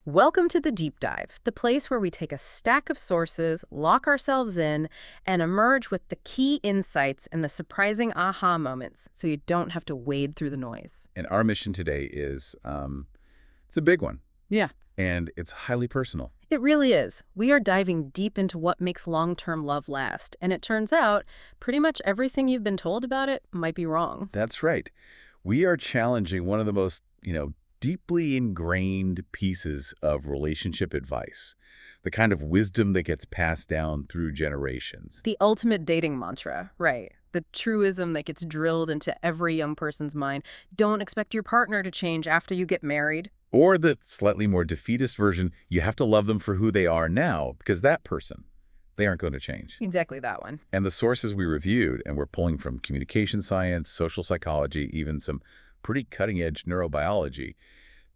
Welcome to the Deep Dive, the place where we take a stack of sources, lock ourselves in, and emerge with the key insights and the surprising aha moments so you don't have to wade through the noise. And our mission today is, it's a big one, Yeah. and it's highly personal. It really is. We are diving deep into what makes long-term love last, and it turns out pretty much everything you've been told about it might be wrong. That's right. We are challenging one of the most, deeply ingrained pieces of relationship advice, the kind of wisdom that gets passed down through generations. The ultimate dating mantra, right? The truism that gets drilled into every young person's mind. Don't expect your partner to change after you get married. Or the slightly more defeatist version, you have to love them for who they are now, because that person, they aren't going to change. Exactly that one. And the sources we reviewed, and we're pulling from communication science, social psychology, even some pretty cutting-edge neurobiology,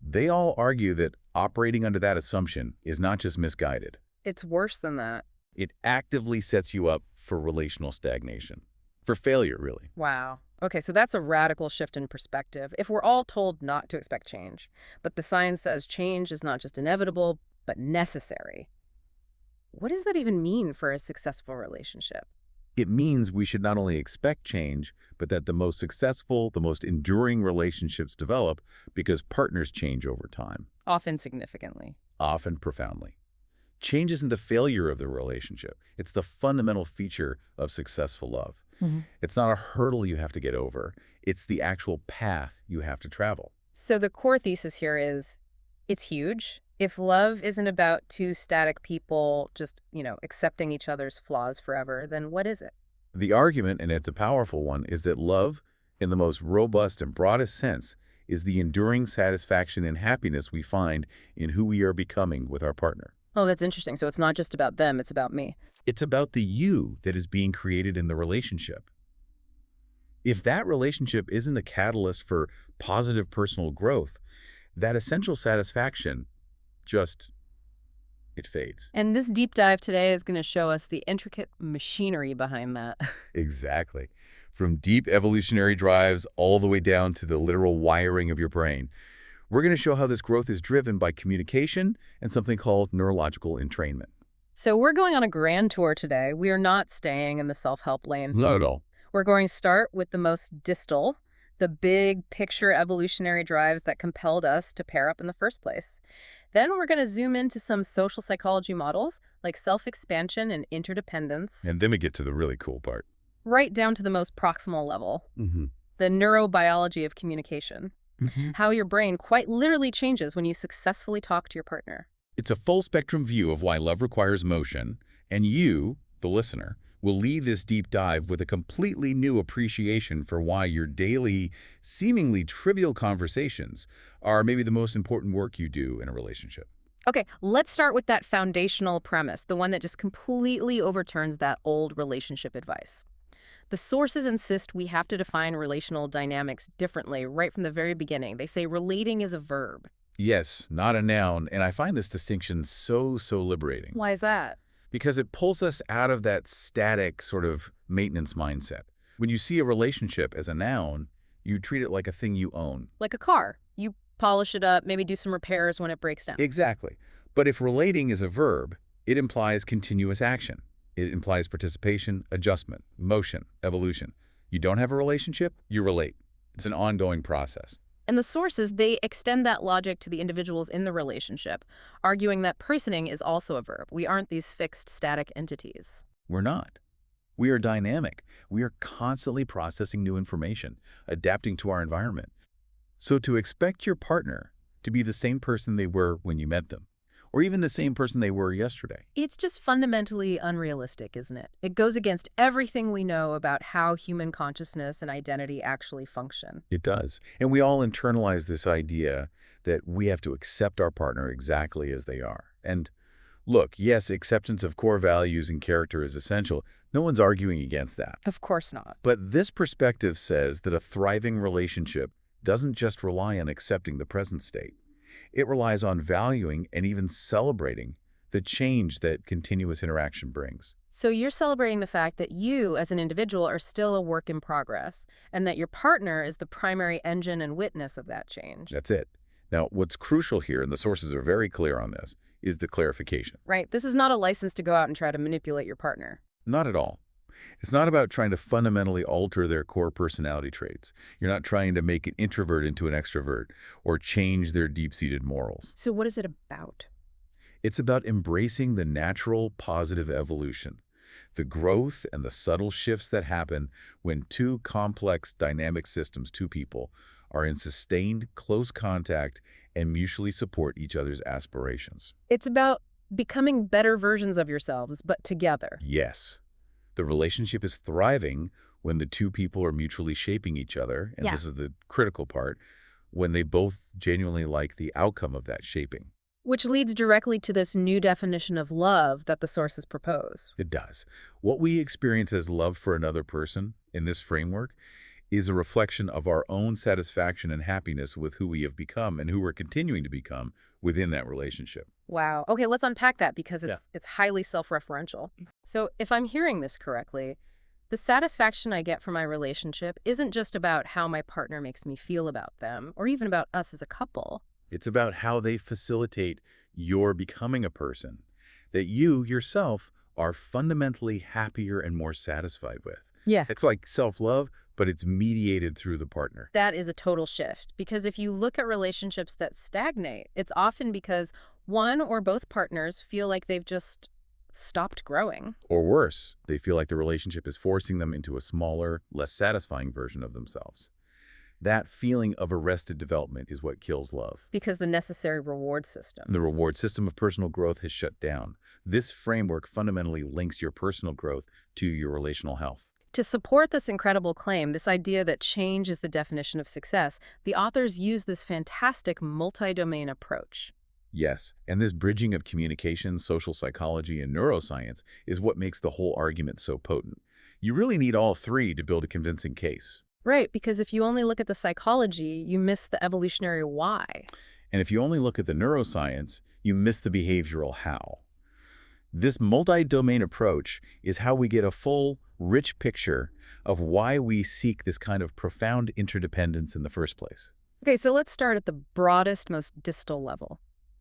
they all argue that operating under that assumption is not just misguided. It's worse than that. It actively sets you up for relational stagnation, for failure, really. Wow. Okay, so that's a radical shift in perspective if we're all told not to expect change. But the science says change is not just inevitable, but necessary. What does that even mean for a successful relationship? It means we should not only expect change, but that the most successful, the most enduring relationships develop because partners change over time, Often significantly. often profoundly. Change isn't the failure of the relationship. It's the fundamental feature of successful love. It's not a hurdle you have to get over. It's the actual path you have to travel. So the core thesis here is it's huge. If love isn't about two static people just, accepting each other's flaws forever, then what is it? The argument, and it's a powerful one, is that love, in the most robust and broadest sense, is the enduring satisfaction and happiness we find in who we are becoming with our partner. Oh, that's interesting. So it's not just about them, it's about me. It's about the you that is being created in the relationship. If that relationship isn't a catalyst for positive personal growth, that essential satisfaction it fades. And this deep dive today is going to show us the intricate machinery behind that. Exactly. From deep evolutionary drives all the way down to the literal wiring of your brain. We're going to show how this growth is driven by communication and something called neurological entrainment. So we're going on a grand tour today. We are not staying in the self-help lane. Not at all. We're going to start with the most distal, the big picture evolutionary drives that compelled us to pair up in the first place. Then we're going to zoom into some social psychology models like self-expansion and interdependence, And then we get to the really cool part. right down to the most proximal level, the neurobiology of communication, how your brain quite literally changes when you successfully talk to your partner. It's a full spectrum view of why love requires motion, and you, the listener, will leave this deep dive with a completely new appreciation for why your daily, seemingly trivial conversations are maybe the most important work you do in a relationship. Okay, let's start with that foundational premise, the one that just completely overturns that old relationship advice. The sources insist we have to define relational dynamics differently right from the very beginning. They say relating is a verb. Yes, not a noun, and I find this distinction so liberating. Why is that? Because it pulls us out of that static sort of maintenance mindset. When you see a relationship as a noun, you treat it like a thing you own. Like a car. You polish it up, maybe do some repairs when it breaks down. Exactly. But if relating is a verb, it implies continuous action. It implies participation, adjustment, motion, evolution. You don't have a relationship, you relate. It's an ongoing process. And the sources, they extend that logic to the individuals in the relationship, arguing that personing is also a verb. We aren't these fixed, static entities. We're not. We are dynamic. We are constantly processing new information, adapting to our environment. So to expect your partner to be the same person they were when you met them, or even the same person they were yesterday. It's just fundamentally unrealistic, isn't it? It goes against everything we know about how human consciousness and identity actually function. It does. And we all internalize this idea that we have to accept our partner exactly as they are. And look, yes, acceptance of core values and character is essential. No one's arguing against that. Of course not. But this perspective says that a thriving relationship doesn't just rely on accepting the present state. It relies on valuing and even celebrating the change that continuous interaction brings. So you're celebrating the fact that you, as an individual, are still a work in progress, and that your partner is the primary engine and witness of that change. That's it. Now, what's crucial here, and the sources are very clear on this, is the clarification. Right? This is not a license to go out and try to manipulate your partner. Not at all. It's not about trying to fundamentally alter their core personality traits. You're not trying to make an introvert into an extrovert or change their deep-seated morals. So what is it about? It's about embracing the natural, positive evolution, the growth and the subtle shifts that happen when two complex, dynamic systems, two people, are in sustained, close contact and mutually support each other's aspirations. It's about becoming better versions of yourselves, but together. Yes. The relationship is thriving when the two people are mutually shaping each other, and Yeah. this is the critical part, when they both genuinely like the outcome of that shaping. Which leads directly to this new definition of love that the sources propose. It does. What we experience as love for another person in this framework is a reflection of our own satisfaction and happiness with who we have become and who we're continuing to become within that relationship. Wow. Okay, let's unpack that because Yeah. it's highly self-referential. So if I'm hearing this correctly, the satisfaction I get from my relationship isn't just about how my partner makes me feel about them or even about us as a couple. It's about how they facilitate your becoming a person that you yourself are fundamentally happier and more satisfied with. Yeah. It's like self-love, but it's mediated through the partner. That is a total shift because if you look at relationships that stagnate, it's often because one or both partners feel like they've just stopped growing. Or worse, they feel like the relationship is forcing them into a smaller, less satisfying version of themselves. That feeling of arrested development is what kills love. Because the necessary reward system. The reward system of personal growth has shut down. This framework fundamentally links your personal growth to your relational health. To support this incredible claim, this idea that change is the definition of success, the authors use this fantastic multi-domain approach. Yes, and this bridging of communication, social psychology, and neuroscience is what makes the whole argument so potent. You really need all three to build a convincing case. Right, because if you only look at the psychology, you miss the evolutionary why. And if you only look at the neuroscience, you miss the behavioral how. This multi-domain approach is how we get a full, rich picture of why we seek this kind of profound interdependence in the first place. Okay, so let's start at the broadest, most distal level,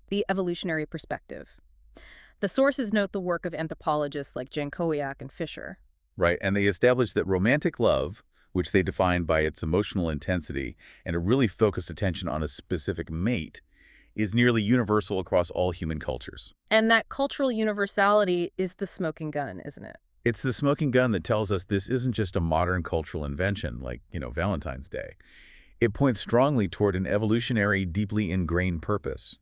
the evolutionary perspective. The sources note the work of anthropologists like Jankowiak and Fisher. Right, and they established that romantic love, which they define by its emotional intensity and a really focused attention on a specific mate, is nearly universal across all human cultures. And that cultural universality is the smoking gun, isn't it? It's the smoking gun that tells us this isn't just a modern cultural invention like, Valentine's Day. It points strongly toward an evolutionary, deeply ingrained purpose.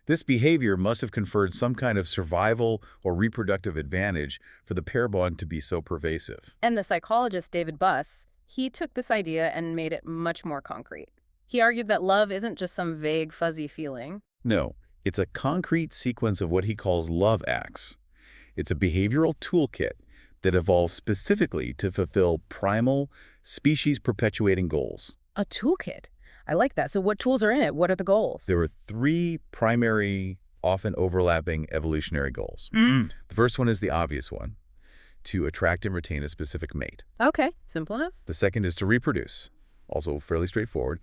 This behavior must have conferred some kind of survival or reproductive advantage for the pair bond to be so pervasive. And the psychologist David Buss, he took this idea and made it much more concrete. He argued that love isn't just some vague, fuzzy feeling. No, it's a concrete sequence of what he calls love acts. It's a behavioral toolkit that evolved specifically to fulfill primal, species-perpetuating goals. A toolkit? I like that. So what tools are in it? What are the goals? There are three primary, often overlapping evolutionary goals. The first one is the obvious one, to attract and retain a specific mate. Okay, simple enough. The second is to reproduce, also fairly straightforward.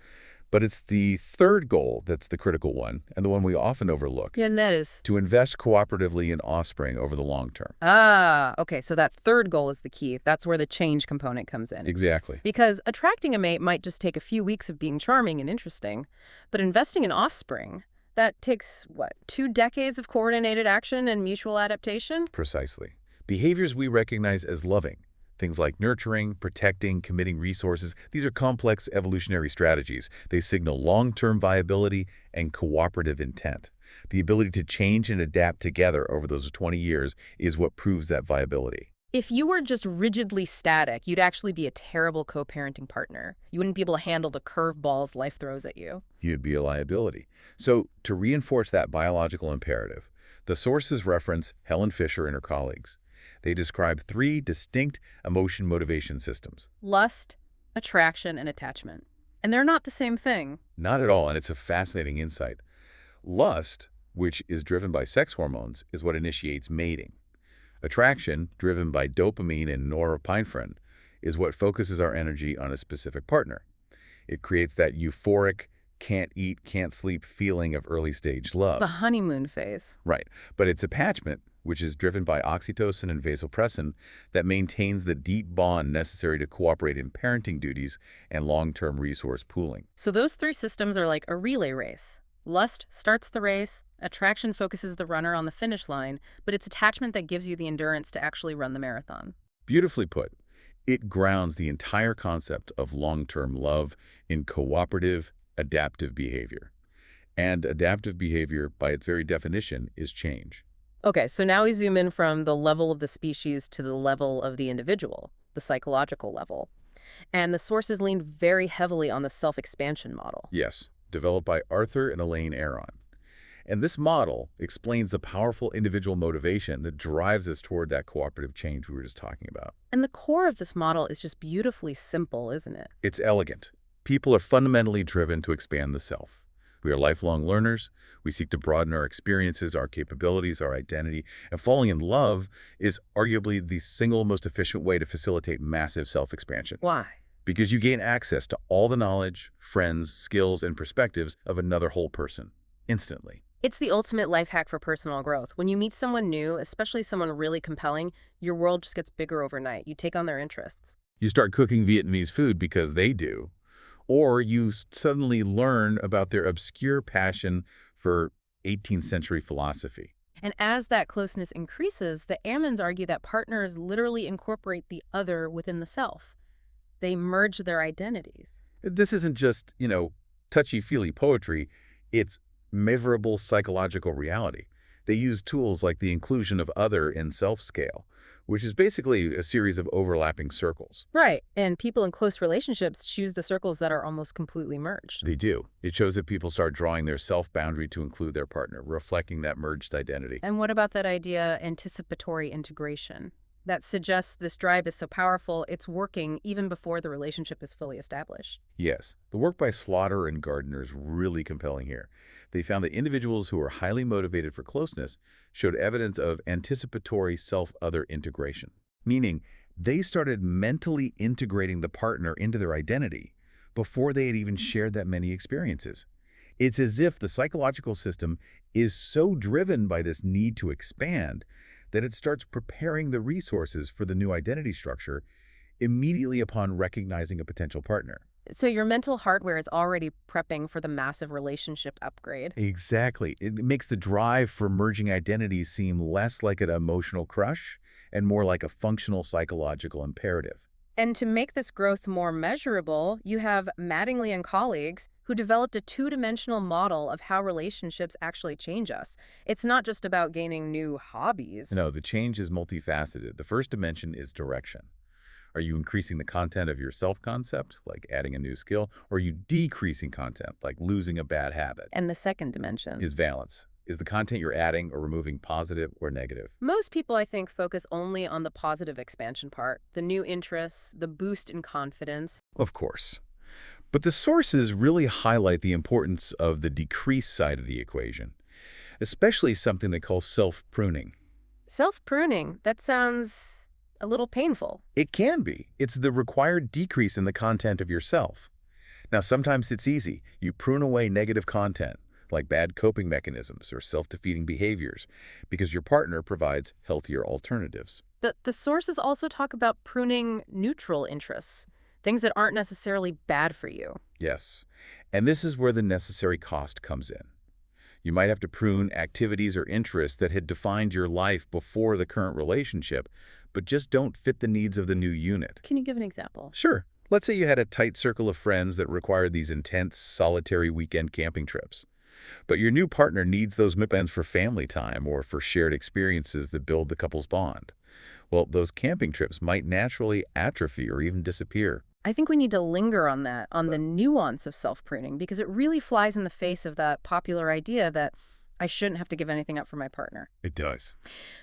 But it's the third goal that's the critical one, and the one we often overlook, Yeah, and that is... to invest cooperatively in offspring over the long term. Ah, okay, so that third goal is the key. That's where the change component comes in. Exactly. Because attracting a mate might just take a few weeks of being charming and interesting, but investing in offspring, that takes, what, 2 decades of coordinated action and mutual adaptation? Precisely. Behaviors we recognize as loving, things like nurturing, protecting, committing resources, these are complex evolutionary strategies. They signal long-term viability and cooperative intent. The ability to change and adapt together over those 20 years is what proves that viability. If you were just rigidly static, you'd actually be a terrible co-parenting partner. You wouldn't be able to handle the curveballs life throws at you. You'd be a liability. So, to reinforce that biological imperative, the sources reference Helen Fisher and her colleagues. They describe 3 distinct emotion motivation systems. Lust, attraction, and attachment. And they're not the same thing. Not at all, and it's a fascinating insight. Lust, which is driven by sex hormones, is what initiates mating. Attraction, driven by dopamine and norepinephrine, is what focuses our energy on a specific partner. It creates that euphoric, can't eat, can't sleep feeling of early-stage The love. honeymoon phase. Right. But it's attachment, which is driven by oxytocin and vasopressin, that maintains the deep bond necessary to cooperate in parenting duties and long-term resource pooling. So those three systems are like a relay race. Lust starts the race, attraction focuses the runner on the finish line, but it's attachment that gives you the endurance to actually run the marathon. Beautifully put. It grounds the entire concept of long-term love in cooperative, adaptive behavior. And adaptive behavior, by its very definition, is change. Okay, so now we zoom in from the level of the species to the level of the individual, the psychological level. And the sources lean very heavily on the self-expansion model. Yes, developed by Arthur and Elaine Aron. And this model explains the powerful individual motivation that drives us toward that cooperative change we were just talking about. And the core of this model is just beautifully simple, isn't it? It's elegant. People are fundamentally driven to expand the self. We are lifelong learners. We seek to broaden our experiences, our capabilities, our identity, and falling in love is arguably the single most efficient way to facilitate massive self-expansion. Why? Because you gain access to all the knowledge, friends, skills, and perspectives of another whole person instantly. It's the ultimate life hack for personal growth. When you meet someone new, especially someone really compelling, your world just gets bigger overnight. You take on their interests. You start cooking Vietnamese food because they do, or you suddenly learn about their obscure passion for 18th century philosophy. And as that closeness increases, the Ammons argue that partners literally incorporate the other within the self. They merge their identities. This isn't just, touchy-feely poetry. It's measurable psychological reality. They use tools like the inclusion of other in self-scale, which is basically a series of overlapping circles. Right. And people in close relationships choose the circles that are almost completely merged. They do. It shows that people start drawing their self-boundary to include their partner, reflecting that merged identity. And what about that idea, anticipatory integration? That suggests this drive is so powerful, it's working even before the relationship is fully established. Yes, the work by Slaughter and Gardner is really compelling here. They found that individuals who were highly motivated for closeness showed evidence of anticipatory self-other integration, meaning they started mentally integrating the partner into their identity before they had even shared that many experiences. It's as if the psychological system is so driven by this need to expand that it starts preparing the resources for the new identity structure immediately upon recognizing a potential partner. So your mental hardware is already prepping for the massive relationship upgrade. Exactly. It makes the drive for merging identities seem less like an emotional crush and more like a functional psychological imperative. And to make this growth more measurable, you have Mattingly and colleagues who developed a two-dimensional model of how relationships actually change us. It's not just about gaining new hobbies. No, the change is multifaceted. The first dimension is direction. Are you increasing the content of your self-concept, like adding a new skill, or are you decreasing content, like losing a bad habit? And the second dimension Is valence. Is the content you're adding or removing positive or negative? most people, I think, focus only on the positive expansion part, the new interests, the boost in confidence. Of course. But the sources really highlight the importance of the decrease side of the equation, especially something they call self-pruning. Self-pruning, that sounds a little painful. It can be. It's the required decrease in the content of yourself. Now, sometimes it's easy. You prune away negative content, like bad coping mechanisms or self-defeating behaviors, because your partner provides healthier alternatives. But the sources also talk about pruning neutral interests, things that aren't necessarily bad for you. Yes, and this is where the necessary cost comes in. You might have to prune activities or interests that had defined your life before the current relationship, but just don't fit the needs of the new unit. Can you give an example? Sure. Let's say you had a tight circle of friends that required these intense, solitary weekend camping trips. But your new partner needs those weekends for family time or for shared experiences that build the couple's bond. Well, those camping trips might naturally atrophy or even disappear. I think we need to linger on that, on the nuance of self-pruning, because it really flies in the face of that popular idea that I shouldn't have to give anything up for my partner. It does.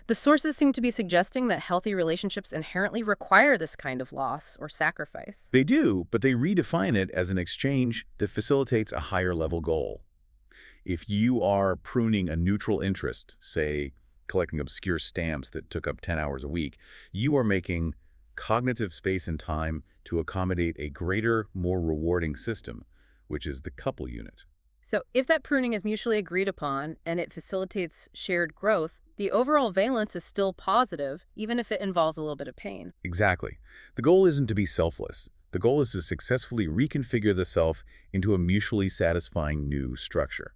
The sources seem to be suggesting that healthy relationships inherently require this kind of loss or sacrifice. They do, but they redefine it as an exchange that facilitates a higher level goal. If you are pruning a neutral interest, say collecting obscure stamps that took up 10 hours a week, you are making cognitive space and time to accommodate a greater, more rewarding system, which is the couple unit. So if that pruning is mutually agreed upon and it facilitates shared growth, the overall valence is still positive, even if it involves a little bit of pain. Exactly. The goal isn't to be selfless. The goal is to successfully reconfigure the self into a mutually satisfying new structure.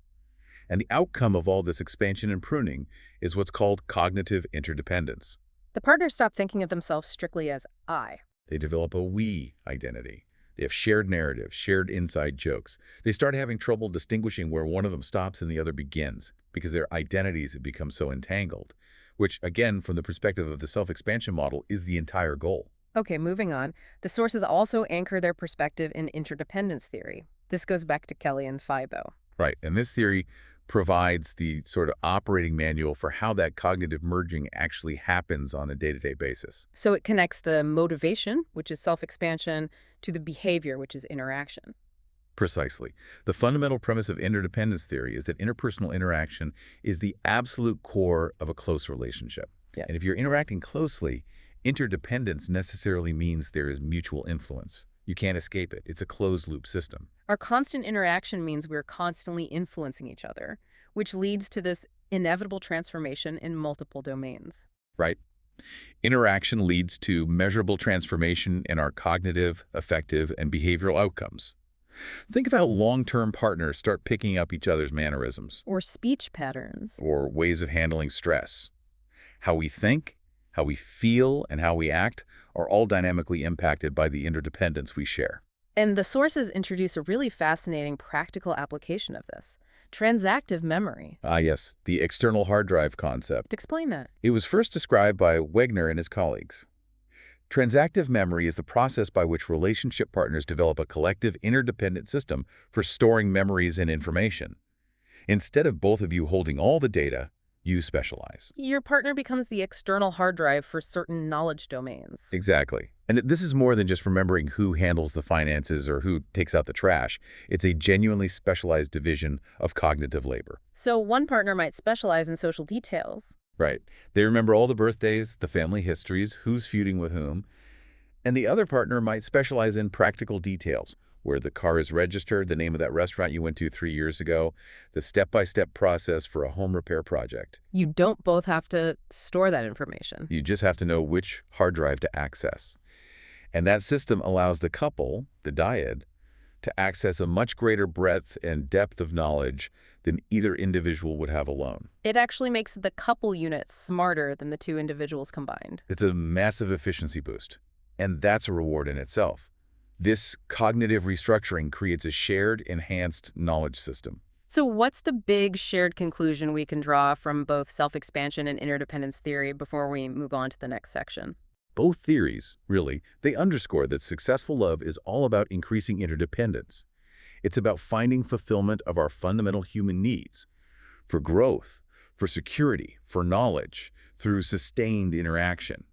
And the outcome of all this expansion and pruning is what's called cognitive interdependence. The partners stop thinking of themselves strictly as I. They develop a we identity. They have shared narratives, shared inside jokes. They start having trouble distinguishing where one of them stops and the other begins because their identities have become so entangled, which, again, from the perspective of the self-expansion model, is the entire goal. Okay, moving on. The sources also anchor their perspective in interdependence theory. This goes back to Kelly and Faibo. Right, and this theory provides the sort of operating manual for how that cognitive merging actually happens on a day-to-day basis. So it connects the motivation, which is self-expansion, to the behavior, which is interaction. Precisely. The fundamental premise of interdependence theory is that interpersonal interaction is the absolute core of a close relationship. Yeah. And if you're interacting closely, interdependence necessarily means there is mutual influence. You can't escape it. It's a closed-loop system. Our constant interaction means we're constantly influencing each other, which leads to this inevitable transformation in multiple domains. Right? Interaction leads to measurable transformation in our cognitive, affective, and behavioral outcomes. Think of how long-term partners start picking up each other's mannerisms Or speech patterns. or ways of handling stress. How we think, how we feel, and how we act are all dynamically impacted by the interdependence we share. And the sources introduce a really fascinating practical application of this. Transactive memory. Ah, yes, the external hard drive concept. Explain that. It was first described by Wegner and his colleagues. Transactive memory is the process by which relationship partners develop a collective interdependent system for storing memories and information. Instead of both of you holding all the data, you specialize. Your partner becomes the external hard drive for certain knowledge domains. Exactly. And this is more than just remembering who handles the finances or who takes out the trash. It's a genuinely specialized division of cognitive labor. So one partner might specialize in social details. Right. They remember all the birthdays, the family histories, who's feuding with whom. And the other partner might specialize in practical details, where the car is registered, the name of that restaurant you went to 3 years ago, the step-by-step process for a home repair project. You don't both have to store that information. You just have to know which hard drive to access. And that system allows the couple, the dyad, to access a much greater breadth and depth of knowledge than either individual would have alone. It actually makes the couple unit smarter than the two individuals combined. It's a massive efficiency boost, and that's a reward in itself. This cognitive restructuring creates a shared, enhanced knowledge system. So what's the big shared conclusion we can draw from both self-expansion and interdependence theory before we move on to the next section? Both theories, really, they underscore that successful love is all about increasing interdependence. It's about finding fulfillment of our fundamental human needs for growth, for security, for knowledge, through sustained interaction.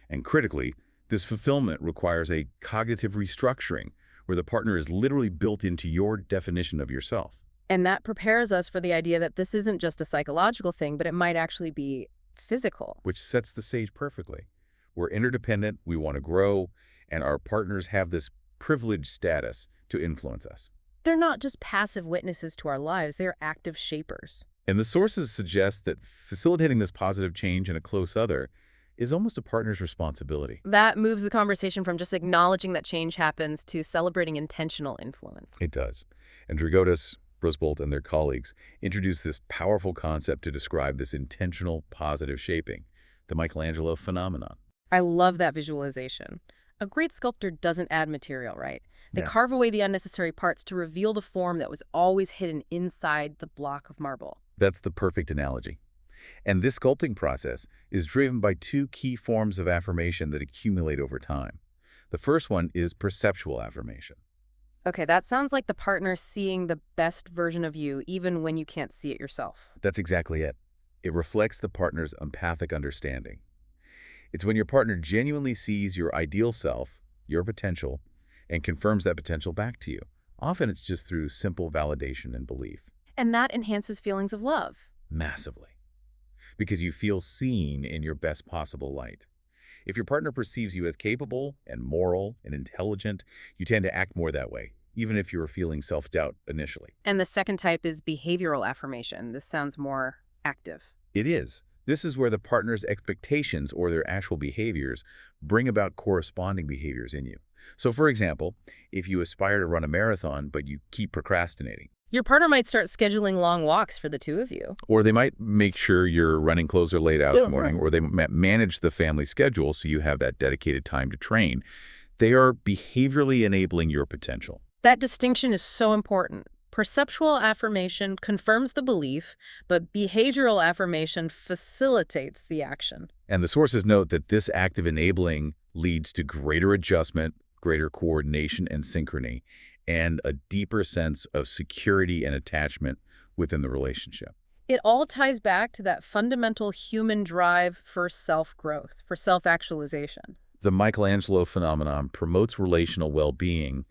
And critically, this fulfillment requires a cognitive restructuring where the partner is literally built into your definition of yourself. And that prepares us for the idea that this isn't just a psychological thing, but it might actually be physical. Which sets the stage perfectly. We're interdependent, we want to grow, and our partners have this privileged status to influence us. They're not just passive witnesses to our lives, they're active shapers. And the sources suggest that facilitating this positive change in a close other is almost a partner's responsibility. That moves the conversation from just acknowledging that change happens to celebrating intentional influence. It does. And Dragotas, Brusbolt, and their colleagues introduced this powerful concept to describe this intentional positive shaping, the Michelangelo phenomenon. I love that visualization. A great sculptor doesn't add material, right? They Yeah. carve away the unnecessary parts to reveal the form that was always hidden inside the block of marble. That's the perfect analogy. And this sculpting process is driven by two key forms of affirmation that accumulate over time. The first one is perceptual affirmation. Okay, that sounds like the partner seeing the best version of you even when you can't see it yourself. That's exactly it. It reflects the partner's empathic understanding. It's when your partner genuinely sees your ideal self, your potential, and confirms that potential back to you. Often it's just through simple validation and belief. And that enhances feelings of love. Massively. Because you feel seen in your best possible light. If your partner perceives you as capable and moral and intelligent, you tend to act more that way. even if you were feeling self-doubt initially. And the second type is behavioral affirmation. This sounds more active. It is. This is where the partner's expectations or their actual behaviors bring about corresponding behaviors in you. So for example, if you aspire to run a marathon but you keep procrastinating, Your partner might start scheduling long walks for the two of you. or they might make sure your running clothes are laid out in the morning, or they manage the family schedule so you have that dedicated time to train, they are behaviorally enabling your potential. That distinction is so important. Perceptual affirmation confirms the belief, but behavioral affirmation facilitates the action. And the sources note that this active enabling leads to greater adjustment, greater coordination and synchrony, and a deeper sense of security and attachment within the relationship. It all ties back to that fundamental human drive for self-growth, for self-actualization. The Michelangelo phenomenon promotes relational well-being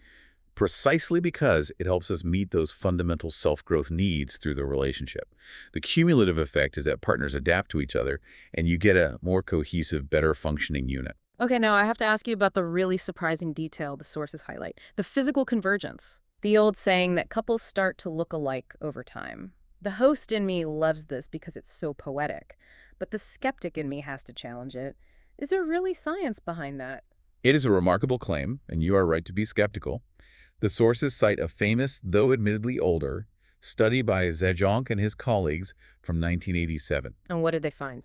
precisely because it helps us meet those fundamental self-growth needs through the relationship. The cumulative effect is that partners adapt to each other, and you get a more cohesive, better functioning unit. Okay, now I have to ask you about the really surprising detail the sources highlight, the physical convergence. The old saying that couples start to look alike over time. The host in me loves this because it's so poetic, but the skeptic in me has to challenge it. Is there really science behind that? It is a remarkable claim, and you are right to be skeptical. The sources cite a famous, though admittedly older, study by Zejonk and his colleagues from 1987. And what did they find?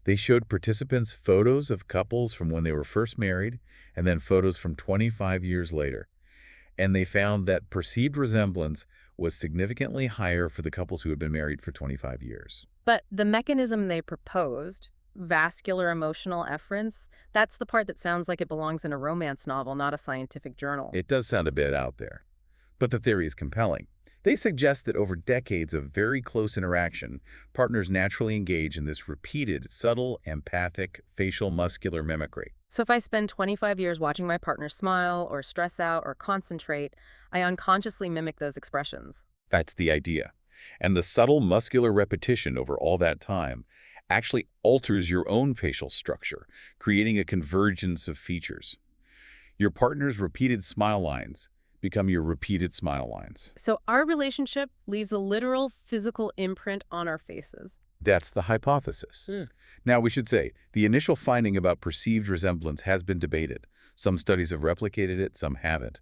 They showed participants photos of couples from when they were first married and then photos from 25 years later. And they found that perceived resemblance was significantly higher for the couples who had been married for 25 years. But the mechanism they proposed, vascular emotional efference, that's the part that sounds like it belongs in a romance novel, not a scientific journal. It does sound a bit out there, but the theory is compelling. They suggest that over decades of very close interaction, partners naturally engage in this repeated, subtle, empathic, facial muscular mimicry. So if I spend 25 years watching my partner smile or stress out or concentrate, I unconsciously mimic those expressions. That's the idea. And the subtle muscular repetition over all that time actually alters your own facial structure, creating a convergence of features. Your partner's repeated smile lines become your repeated smile lines. So our relationship leaves a literal physical imprint on our faces. That's the hypothesis. Now, we should say, the initial finding about perceived resemblance has been debated. Some studies have replicated it, some haven't.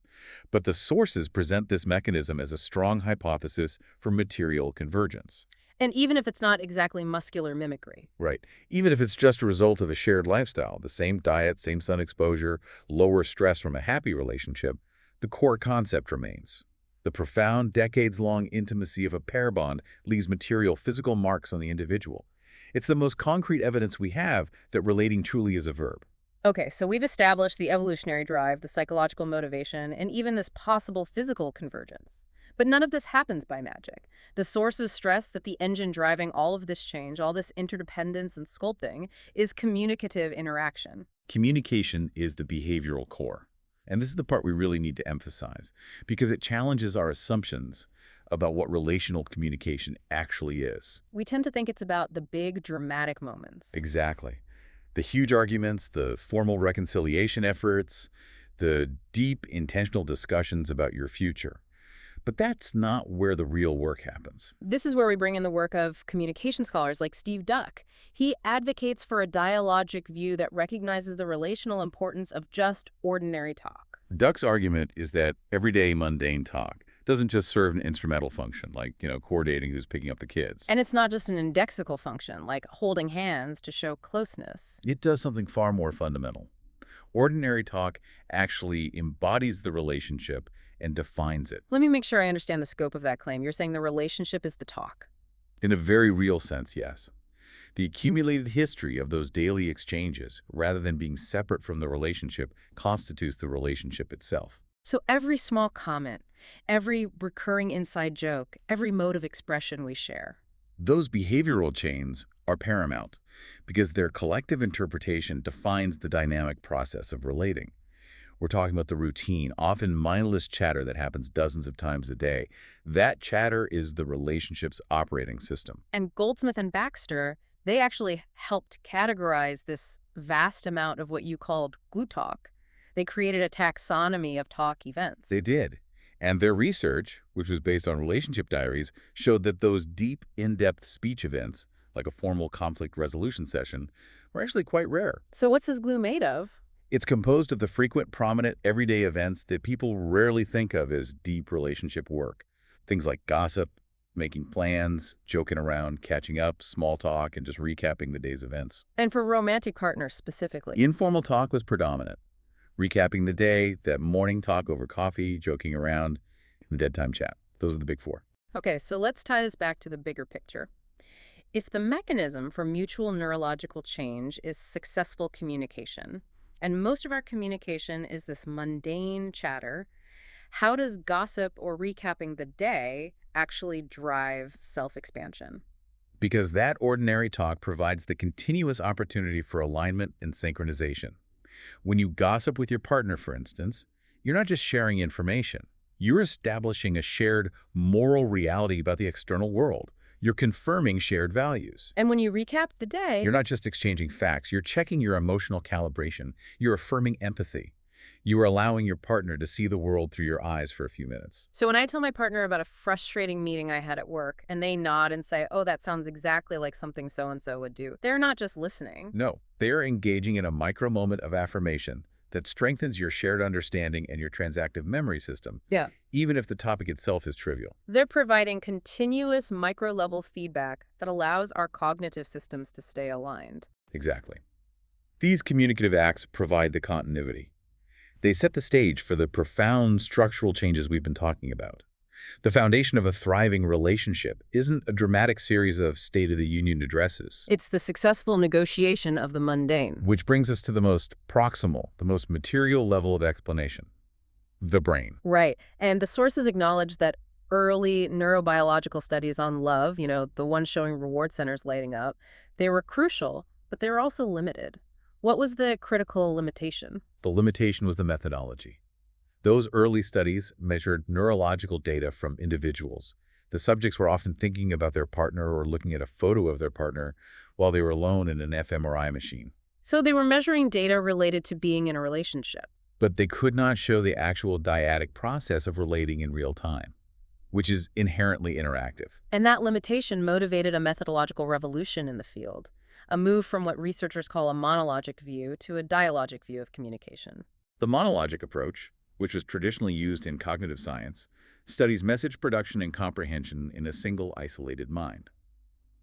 But the sources present this mechanism as a strong hypothesis for material convergence. And even if it's not exactly muscular mimicry. Right. Even if it's just a result of a shared lifestyle, the same diet, same sun exposure, lower stress from a happy relationship, the core concept remains. The profound, decades-long intimacy of a pair bond leaves material physical marks on the individual. It's the most concrete evidence we have that relating truly is a verb. Okay, so we've established the evolutionary drive, the psychological motivation, and even this possible physical convergence. But none of this happens by magic. The sources stress that the engine driving all of this change, all this interdependence and sculpting, is communicative interaction. Communication is the behavioral core. And this is the part we really need to emphasize, because it challenges our assumptions about what relational communication actually is. We tend to think it's about the big, dramatic moments. Exactly. The huge arguments, the formal reconciliation efforts, the deep, intentional discussions about your future. But that's not where the real work happens. This is where we bring in the work of communication scholars like Steve Duck. He advocates for a dialogic view that recognizes the relational importance of just ordinary talk. Duck's argument is that everyday mundane talk doesn't just serve an instrumental function, like, coordinating who's picking up the kids. And it's not just an indexical function, like holding hands to show closeness. It does something far more fundamental. Ordinary talk actually embodies the relationship and defines it. Let me make sure I understand the scope of that claim. You're saying the relationship is the talk. In a very real sense, yes. The accumulated history of those daily exchanges, rather than being separate from the relationship, constitutes the relationship itself. So every small comment, every recurring inside joke, every mode of expression we share. Those behavioral chains are paramount because their collective interpretation defines the dynamic process of relating. We're talking about the routine, often mindless chatter that happens dozens of times a day. That chatter is the relationship's operating system. And Goldsmith and Baxter, they actually helped categorize this vast amount of what you called glue talk. They created a taxonomy of talk events. They did. And their research, which was based on relationship diaries, showed that those deep, in-depth speech events, like a formal conflict resolution session, were actually quite rare. So what's this glue made of? It's composed of the frequent, prominent, everyday events that people rarely think of as deep relationship work. Things like gossip, making plans, joking around, catching up, small talk, and just recapping the day's events. And for romantic partners specifically. Informal talk was predominant. Recapping the day, that morning talk over coffee, joking around, and dead time chat. Those are the big four. Okay, so let's tie this back to the bigger picture. If the mechanism for mutual neurological change is successful communication, and most of our communication is this mundane chatter, how does gossip or recapping the day actually drive self-expansion? Because that ordinary talk provides the continuous opportunity for alignment and synchronization. When you gossip with your partner, for instance, you're not just sharing information. You're establishing a shared moral reality about the external world. You're confirming shared values. And when you recap the day, You're not just exchanging facts. You're checking your emotional calibration. You're affirming empathy. You are allowing your partner to see the world through your eyes for a few minutes. so when I tell my partner about a frustrating meeting I had at work, and they nod and say, oh, that sounds exactly like something so-and-so would do, they're not just listening. No, they are engaging in a micro moment of affirmation that strengthens your shared understanding and your transactive memory system, Yeah. even if the topic itself is trivial. They're providing continuous micro-level feedback that allows our cognitive systems to stay aligned. Exactly. These communicative acts provide the continuity. They set the stage for the profound structural changes we've been talking about. The foundation of a thriving relationship isn't a dramatic series of State of the Union addresses. It's the successful negotiation of the mundane. Which brings us to the most proximal, the most material level of explanation: the brain. Right. And the sources acknowledge that early neurobiological studies on love, the ones showing reward centers lighting up, they were crucial, but they were also limited. What was the critical limitation? The limitation was the methodology. Those early studies measured neurological data from individuals. The subjects were often thinking about their partner or looking at a photo of their partner while they were alone in an fMRI machine. So they were measuring data related to being in a relationship. But they could not show the actual dyadic process of relating in real time, which is inherently interactive. And that limitation motivated a methodological revolution in the field, a move from what researchers call a monologic view to a dialogic view of communication. The monologic approach, which was traditionally used in cognitive science, studies message production and comprehension in a single isolated mind.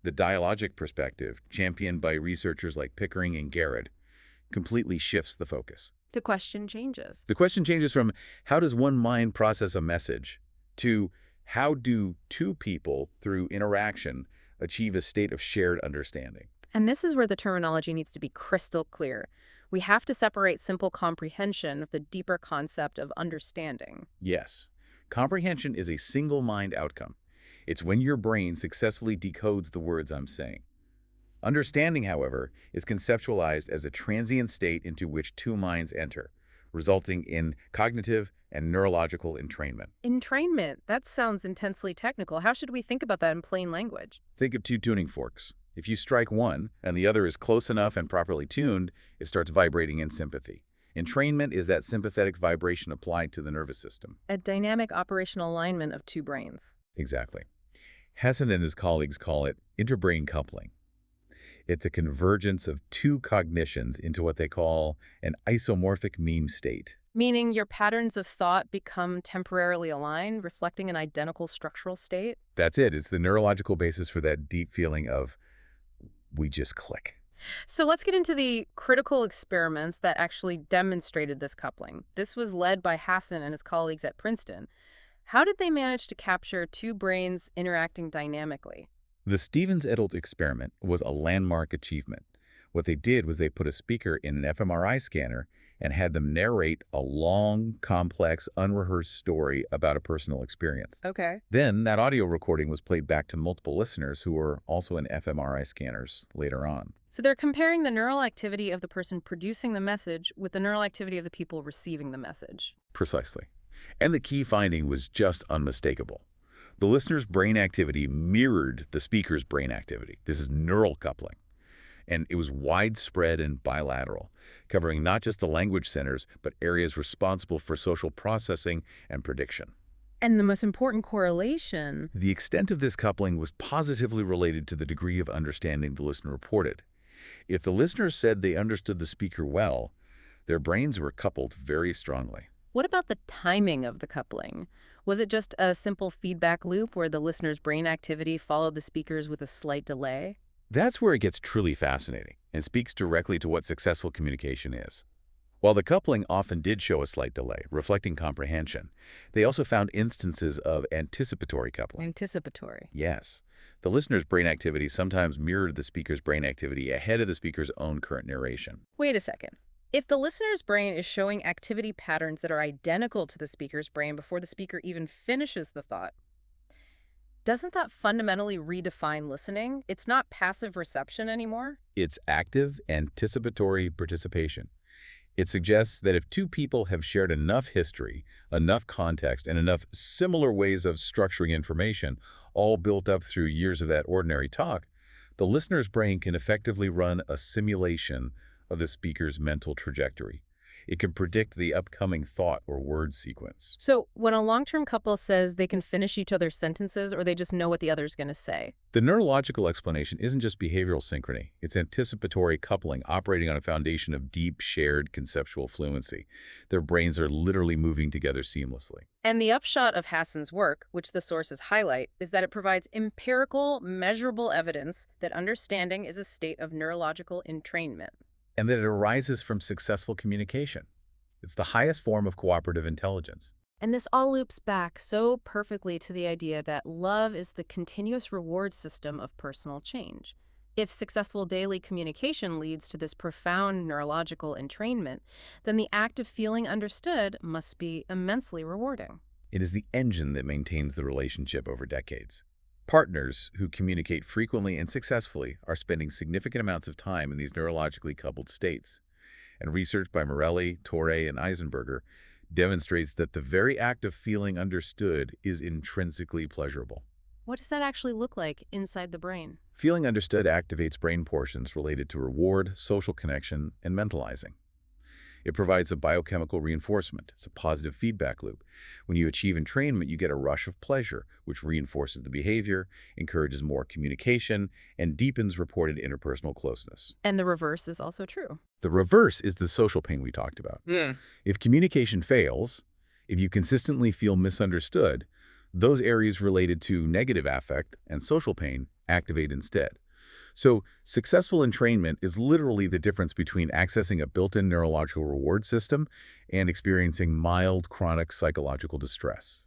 The dialogic perspective, championed by researchers like Pickering and Garrett, completely shifts the focus. The question changes. The question changes from how does one mind process a message to how do two people, through interaction, achieve a state of shared understanding. And this is where the terminology needs to be crystal clear. We have to separate simple comprehension of the deeper concept of understanding. Yes, comprehension is a single mind outcome. It's when your brain successfully decodes the words I'm saying. Understanding, however, is conceptualized as a transient state into which two minds enter, resulting in cognitive and neurological entrainment. Entrainment, that sounds intensely technical. How should we think about that in plain language? Think of two tuning forks. If you strike one and the other is close enough and properly tuned, it starts vibrating in sympathy. Entrainment is that sympathetic vibration applied to the nervous system. A dynamic operational alignment of two brains. Exactly. Hesson and his colleagues call it interbrain coupling. It's a convergence of two cognitions into what they call an isomorphic meme state. Meaning your patterns of thought become temporarily aligned, reflecting an identical structural state? That's it. It's the neurological basis for that deep feeling of we just click. So let's get into the critical experiments that actually demonstrated this coupling. This was led by Hassan and his colleagues at Princeton. How did they manage to capture two brains interacting dynamically? The Stevens et al. Experiment was a landmark achievement. What they did was they put a speaker in an fMRI scanner and had them narrate a long, complex, unrehearsed story about a personal experience. Okay. Then that audio recording was played back to multiple listeners who were also in fMRI scanners later on. So they're comparing the neural activity of the person producing the message with the neural activity of the people receiving the message. Precisely. And the key finding was just unmistakable. The listener's brain activity mirrored the speaker's brain activity. This is neural coupling. And it was widespread and bilateral, covering not just the language centers, but areas responsible for social processing and prediction. And the most important correlation. The extent of this coupling was positively related to the degree of understanding the listener reported. If the listener said they understood the speaker well, their brains were coupled very strongly. What about the timing of the coupling? Was it just a simple feedback loop where the listener's brain activity followed the speaker's with a slight delay? That's where it gets truly fascinating and speaks directly to what successful communication is. While the coupling often did show a slight delay, reflecting comprehension, they also found instances of anticipatory coupling. Anticipatory. Yes. The listener's brain activity sometimes mirrored the speaker's brain activity ahead of the speaker's own current narration. Wait a second. If the listener's brain is showing activity patterns that are identical to the speaker's brain before the speaker even finishes the thought, doesn't that fundamentally redefine listening? It's not passive reception anymore? It's active, anticipatory participation. It suggests that if two people have shared enough history, enough context, and enough similar ways of structuring information, all built up through years of that ordinary talk, the listener's brain can effectively run a simulation of the speaker's mental trajectory. It can predict the upcoming thought or word sequence. So when a long-term couple says they can finish each other's sentences or they just know what the other's going to say, The neurological explanation isn't just behavioral synchrony. It's anticipatory coupling operating on a foundation of deep, shared conceptual fluency. Their brains are literally moving together seamlessly. and the upshot of Hassan's work, which the sources highlight, is that it provides empirical, measurable evidence that understanding is a state of neurological entrainment. And that it arises from successful communication. It's the highest form of cooperative intelligence. And this all loops back so perfectly to the idea that love is the continuous reward system of personal change. If successful daily communication leads to this profound neurological entrainment, then the act of feeling understood must be immensely rewarding. It is the engine that maintains the relationship over decades. Partners who communicate frequently and successfully are spending significant amounts of time in these neurologically coupled states. And research by Morelli, Torre, and Eisenberger demonstrates that the very act of feeling understood is intrinsically pleasurable. What does that actually look like inside the brain? Feeling understood activates brain portions related to reward, social connection, and mentalizing. It provides a biochemical reinforcement. It's a positive feedback loop. When you achieve entrainment, you get a rush of pleasure, which reinforces the behavior, encourages more communication, and deepens reported interpersonal closeness. And the reverse is also true. The reverse is the social pain we talked about. If communication fails, if you consistently feel misunderstood, those areas related to negative affect and social pain activate instead. So successful entrainment is literally the difference between accessing a built-in neurological reward system and experiencing mild chronic psychological distress.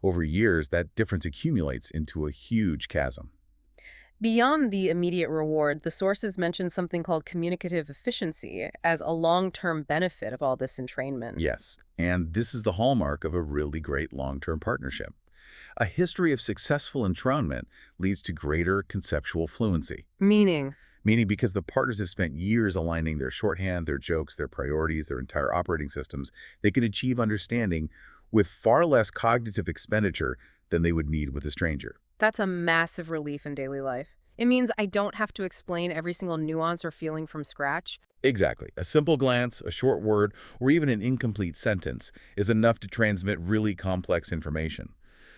Over years, that difference accumulates into a huge chasm. Beyond the immediate reward, the sources mention something called communicative efficiency as a long-term benefit of all this entrainment. Yes, and this is the hallmark of a really great long-term partnership. A history of successful entrainment leads to greater conceptual fluency. Meaning? Meaning because the partners have spent years aligning their shorthand, their jokes, their priorities, their entire operating systems, they can achieve understanding with far less cognitive expenditure than they would need with a stranger. That's a massive relief in daily life. It means I don't have to explain every single nuance or feeling from scratch. Exactly. A simple glance, a short word, or even an incomplete sentence is enough to transmit really complex information.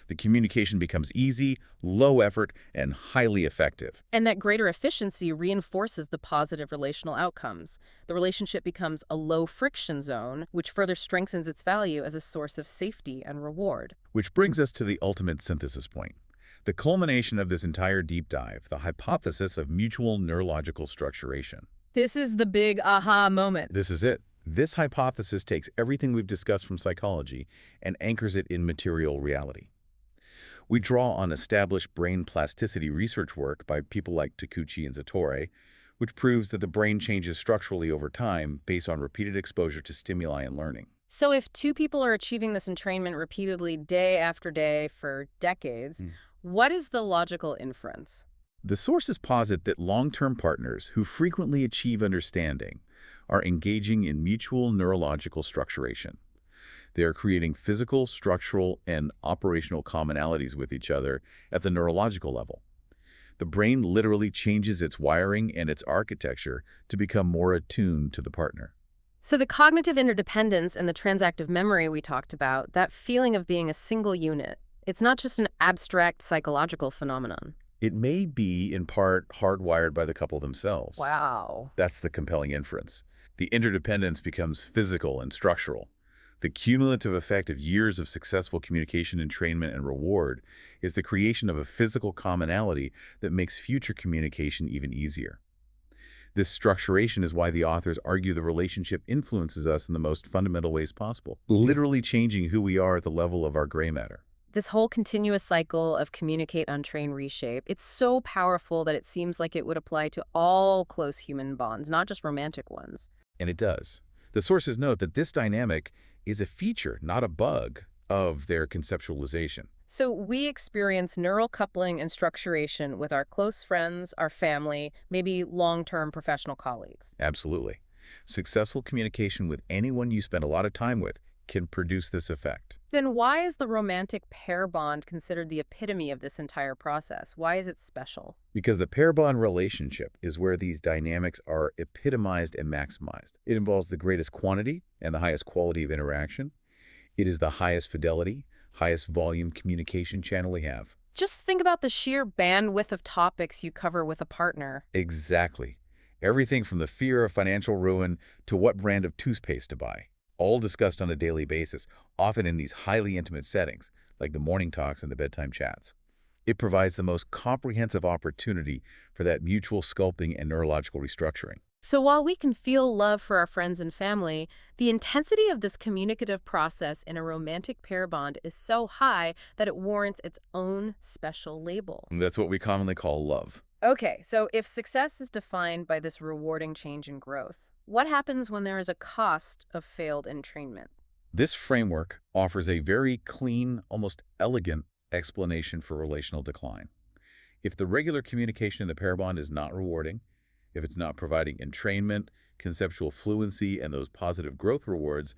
The communication becomes easy, low effort, and highly effective. And that greater efficiency reinforces the positive relational outcomes. The relationship becomes a low-friction zone, which further strengthens its value as a source of safety and reward. Which brings us to the ultimate synthesis point. The culmination of this entire deep dive, the hypothesis of mutual neurological structuration. This is the big aha moment. This is it. This hypothesis takes everything we've discussed from psychology and anchors it in material reality. We draw on established brain plasticity research work by people like Takeuchi and Zatorre, which proves that the brain changes structurally over time based on repeated exposure to stimuli and learning. So if two people are achieving this entrainment repeatedly day after day for decades, what is the logical inference? The sources posit that long-term partners who frequently achieve understanding are engaging in mutual neurological structuration. They are creating physical, structural, and operational commonalities with each other at the neurological level. The brain literally changes its wiring and its architecture to become more attuned to the partner. So the cognitive interdependence and the transactive memory we talked about, that feeling of being a single unit, it's not just an abstract psychological phenomenon. It may be, in part, hardwired by the couple themselves. Wow. That's the compelling inference. The interdependence becomes physical and structural. The cumulative effect of years of successful communication, entrainment, and reward is the creation of a physical commonality that makes future communication even easier. This structuration is why the authors argue the relationship influences us in the most fundamental ways possible, literally changing who we are at the level of our gray matter. This whole continuous cycle of communicate, untrain, reshape, it's so powerful that it seems like it would apply to all close human bonds, not just romantic ones. And it does. The sources note that this dynamic is a feature, not a bug, of their conceptualization. So we experience neural coupling and structuration with our close friends, our family, maybe long-term professional colleagues. Absolutely. Successful communication with anyone you spend a lot of time with can produce this effect. Then why is the romantic pair bond considered the epitome of this entire process? Why is it special? Because the pair bond relationship is where these dynamics are epitomized and maximized. It involves the greatest quantity and the highest quality of interaction. It is the highest fidelity, highest volume communication channel we have. Just think about the sheer bandwidth of topics you cover with a partner. Exactly. Everything from the fear of financial ruin to what brand of toothpaste to buy. All discussed on a daily basis, often in these highly intimate settings, like the morning talks and the bedtime chats. It provides the most comprehensive opportunity for that mutual sculpting and neurological restructuring. So while we can feel love for our friends and family, the intensity of this communicative process in a romantic pair bond is so high that it warrants its own special label. And that's what we commonly call love. Okay, so if success is defined by this rewarding change and growth, what happens when there is a cost of failed entrainment? This framework offers a very clean, almost elegant explanation for relational decline. If the regular communication in the pair bond is not rewarding, if it's not providing entrainment, conceptual fluency, and those positive growth rewards,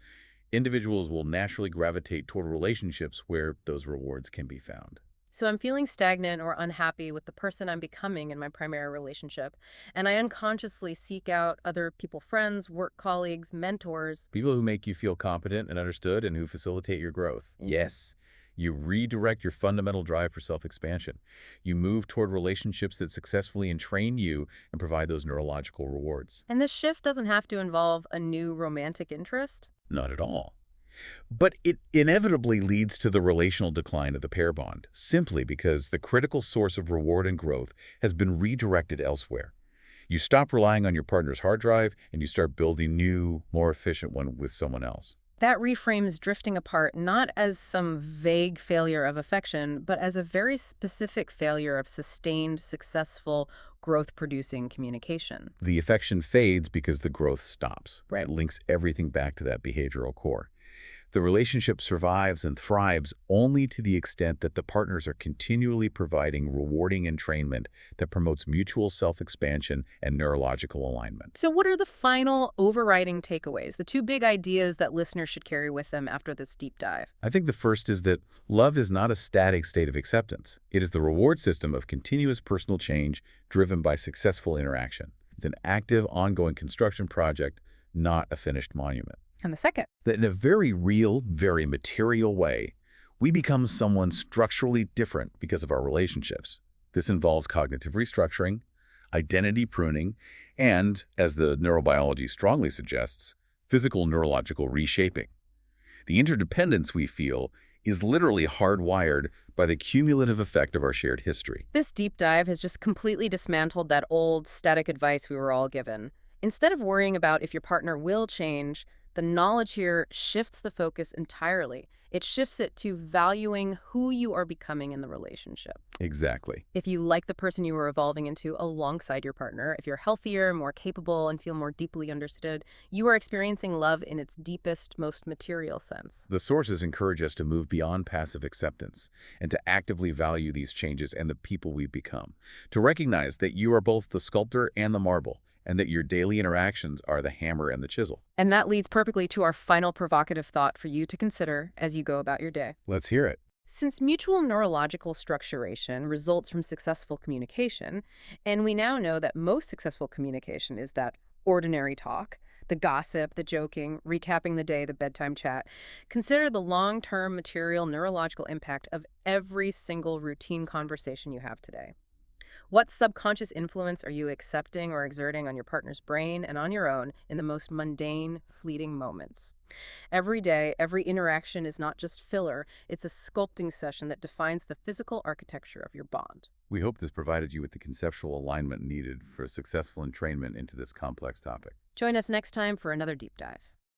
individuals will naturally gravitate toward relationships where those rewards can be found. So I'm feeling stagnant or unhappy with the person I'm becoming in my primary relationship, and I unconsciously seek out other people, friends, work colleagues, mentors. People who make you feel competent and understood and who facilitate your growth. Yes, you redirect your fundamental drive for self-expansion. You move toward relationships that successfully entrain you and provide those neurological rewards. And this shift doesn't have to involve a new romantic interest. Not at all. But it inevitably leads to the relational decline of the pair bond, simply because the critical source of reward and growth has been redirected elsewhere. You stop relying on your partner's hard drive and you start building new, more efficient one with someone else. That reframes drifting apart not as some vague failure of affection, but as a very specific failure of sustained, successful, growth-producing communication. The affection fades because the growth stops. Right. It links everything back to that behavioral core. The relationship survives and thrives only to the extent that the partners are continually providing rewarding entrainment that promotes mutual self-expansion and neurological alignment. So what are the final overriding takeaways, the two big ideas that listeners should carry with them after this deep dive? I think the first is that love is not a static state of acceptance. It is the reward system of continuous personal change driven by successful interaction. It's an active, ongoing construction project, not a finished monument. And the second? That in a very real, very material way, we become someone structurally different because of our relationships. This involves cognitive restructuring, identity pruning, and, as the neurobiology strongly suggests, physical neurological reshaping. The interdependence we feel is literally hardwired by the cumulative effect of our shared history. This deep dive has just completely dismantled that old static advice we were all given. Instead of worrying about if your partner will change, the knowledge here shifts the focus entirely. It shifts it to valuing who you are becoming in the relationship. Exactly. If you like the person you are evolving into alongside your partner, if you're healthier, more capable, and feel more deeply understood, you are experiencing love in its deepest, most material sense. The sources encourage us to move beyond passive acceptance and to actively value these changes and the people we become, to recognize that you are both the sculptor and the marble, and that your daily interactions are the hammer and the chisel. And that leads perfectly to our final provocative thought for you to consider as you go about your day. Let's hear it. Since mutual neurological structuration results from successful communication, and we now know that most successful communication is that ordinary talk, the gossip, the joking, recapping the day, the bedtime chat. Consider the long-term material neurological impact of every single routine conversation you have today. What subconscious influence are you accepting or exerting on your partner's brain and on your own in the most mundane, fleeting moments? Every day, every interaction is not just filler, it's a sculpting session that defines the physical architecture of your bond. We hope this provided you with the conceptual alignment needed for successful entrainment into this complex topic. Join us next time for another deep dive.